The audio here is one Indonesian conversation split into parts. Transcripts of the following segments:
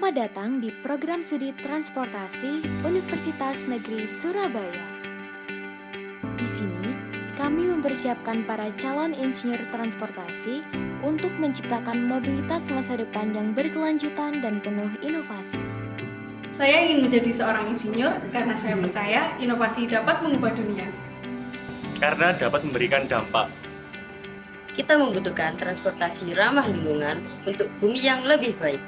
Selamat datang di program studi transportasi Universitas Negeri Surabaya. Di sini, kami mempersiapkan para calon insinyur transportasi untuk menciptakan mobilitas masa depan yang berkelanjutan dan penuh inovasi. Saya ingin menjadi seorang insinyur karena saya percaya inovasi dapat mengubah dunia. Karena dapat memberikan dampak. Kita membutuhkan transportasi ramah lingkungan untuk bumi yang lebih baik.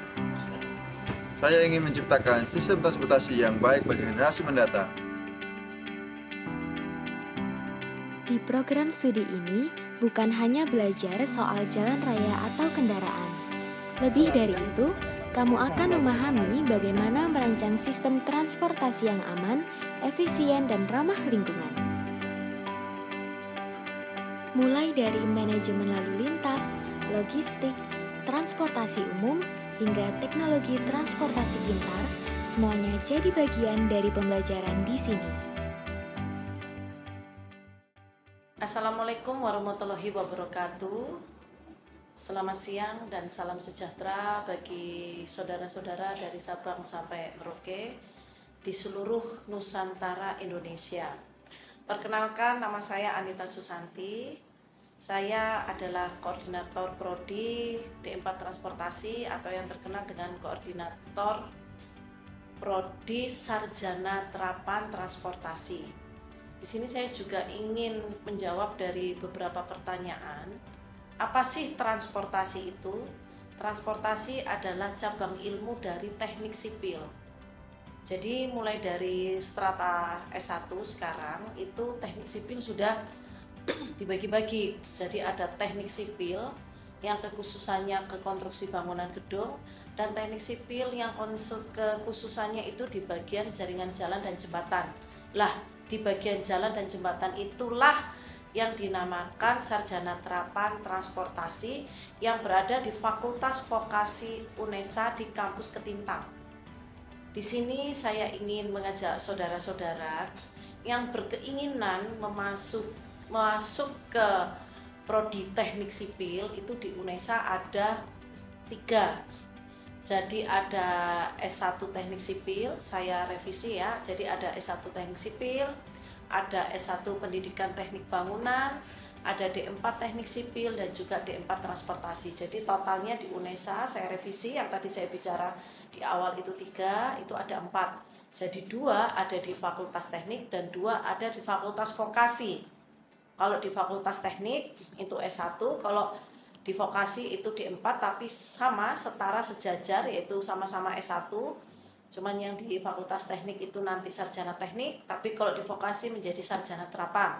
Saya ingin menciptakan sistem transportasi yang baik bagi generasi mendatang. Di program studi ini, bukan hanya belajar soal jalan raya atau kendaraan. Lebih dari itu, kamu akan memahami bagaimana merancang sistem transportasi yang aman, efisien, dan ramah lingkungan. Mulai dari manajemen lalu lintas, logistik, transportasi umum, hingga teknologi transportasi pintar, semuanya jadi bagian dari pembelajaran di sini. Assalamualaikum warahmatullahi wabarakatuh. Selamat siang dan salam sejahtera bagi saudara-saudara dari Sabang sampai Merauke di seluruh Nusantara Indonesia. Perkenalkan, nama saya Anita Susanti. Saya adalah koordinator Prodi D4 Transportasi atau yang terkenal dengan koordinator Prodi Sarjana Terapan Transportasi. Di sini saya juga ingin menjawab dari beberapa pertanyaan. Apa sih transportasi itu? Transportasi adalah cabang ilmu dari teknik sipil. Jadi mulai dari strata S1 sekarang itu teknik sipil sudah dibagi-bagi. Jadi ada teknik sipil yang kekhususannya ke konstruksi bangunan gedung dan teknik sipil yang kekhususannya itu di bagian jaringan jalan dan jembatan. Lah, di bagian jalan dan jembatan itulah yang dinamakan Sarjana Terapan Transportasi yang berada di Fakultas Vokasi UNESA di kampus Ketintang. Di sini saya ingin mengajak saudara-saudara yang berkeinginan masuk ke prodi teknik sipil itu di UNESA ada 3. Jadi ada S1 teknik sipil, saya revisi ya. Jadi ada S1 teknik sipil, ada S1 pendidikan teknik bangunan, ada D4 teknik sipil dan juga D4 transportasi. Jadi totalnya di UNESA saya revisi yang tadi saya bicara di awal itu 3, itu ada 4. Jadi 2 ada di Fakultas Teknik dan 2 ada di Fakultas Vokasi. Kalau di Fakultas Teknik itu S1, kalau di vokasi itu D4 tapi sama setara sejajar yaitu sama-sama S1. Cuman yang di Fakultas Teknik itu nanti sarjana teknik, tapi kalau di vokasi menjadi sarjana terapan.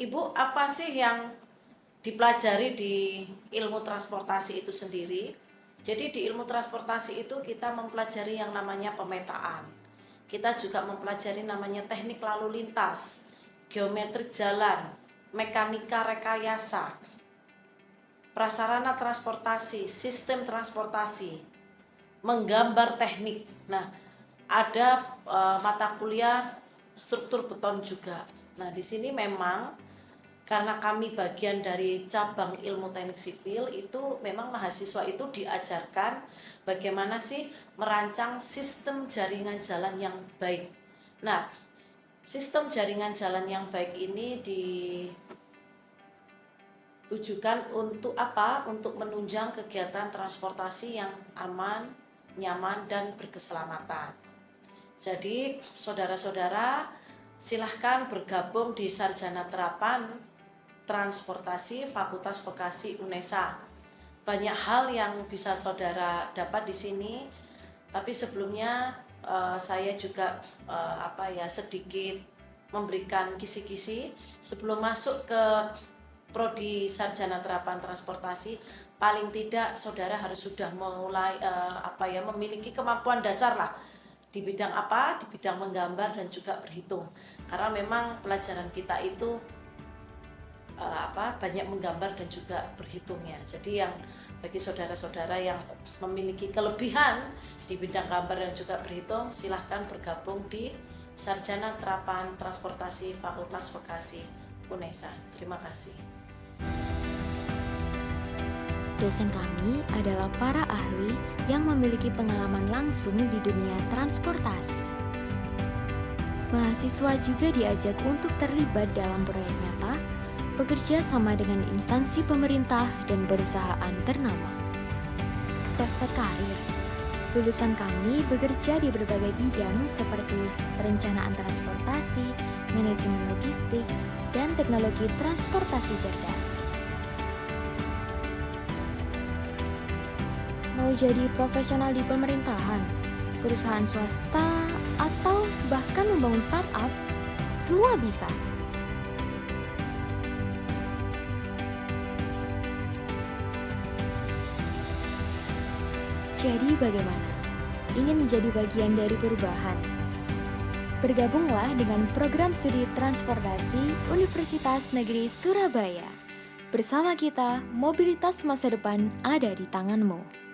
Ibu, apa sih yang dipelajari di ilmu transportasi itu sendiri? Jadi di ilmu transportasi itu kita mempelajari yang namanya pemetaan. Kita juga mempelajari namanya teknik lalu lintas, geometrik jalan, mekanika rekayasa, prasarana transportasi, sistem transportasi, menggambar teknik. Nah, ada mata kuliah struktur beton juga. Nah, di sini memang karena kami bagian dari cabang ilmu teknik sipil itu memang mahasiswa itu diajarkan bagaimana sih merancang sistem jaringan jalan yang baik. Nah, sistem jaringan jalan yang baik ini ditujukan untuk apa? Untuk menunjang kegiatan transportasi yang aman, nyaman, dan berkeselamatan. Jadi, saudara-saudara, silahkan bergabung di Sarjana Terapan Transportasi Fakultas Vokasi UNESA. Banyak hal yang bisa saudara dapat di sini, tapi sebelumnya saya juga sedikit memberikan kisi-kisi sebelum masuk ke prodi sarjana terapan transportasi. Paling tidak saudara harus sudah mulai memiliki kemampuan dasar lah di bidang apa, di bidang menggambar dan juga berhitung. Karena memang pelajaran kita itu banyak menggambar dan juga berhitungnya. Jadi yang bagi saudara-saudara yang memiliki kelebihan di bidang gambar dan juga berhitung, silahkan bergabung di Sarjana Terapan Transportasi Fakultas Vokasi UNESA. Terima kasih. Dosen kami adalah para ahli yang memiliki pengalaman langsung di dunia transportasi. Mahasiswa juga diajak untuk terlibat dalam proyek nyata, bekerja sama dengan instansi pemerintah dan perusahaan ternama. Prospek karir. Lulusan kami bekerja di berbagai bidang seperti perencanaan transportasi, manajemen logistik, dan teknologi transportasi cerdas. Mau jadi profesional di pemerintahan, perusahaan swasta, atau bahkan membangun startup, semua bisa. Jadi bagaimana? Ingin menjadi bagian dari perubahan? Bergabunglah dengan program studi transportasi Universitas Negeri Surabaya. Bersama kita, mobilitas masa depan ada di tanganmu.